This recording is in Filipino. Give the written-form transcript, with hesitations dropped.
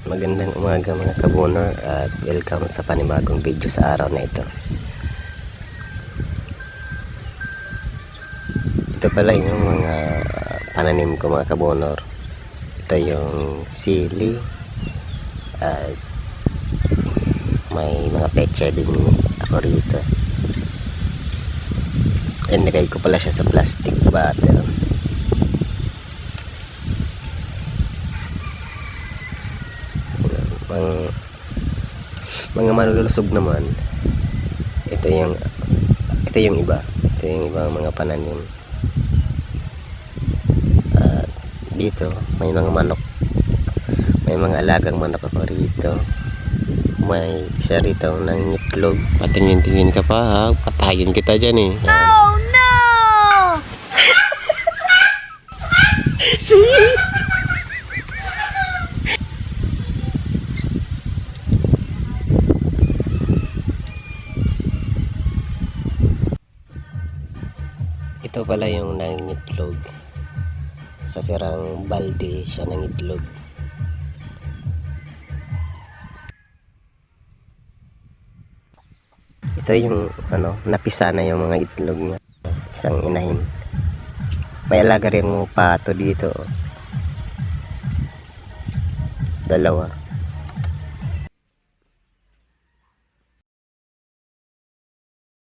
Magandang umaga mga kabunor at welcome sa panibagong video sa araw na ito. Ito pala yung mga pananim ko mga kabunor. Ito yung sili at may mga pecha din ako rito. Nilagay ko pala siya sa plastic bottle. Mga malulusog naman, ito yung iba, ito yung ibang mga pananim. At dito may mga manok, may mga alagang manok ako rito. May isa rito ng itlog. Patingin-tingin ka pa ha, patayin kita dyan eh. Oh no! Ito pala yung nangingitlog. Sa sirang balde siya nangitlog. Ito yung napisa na yung mga itlog niya. Isang inahin. May alaga rin mo pato dito. Dalawa.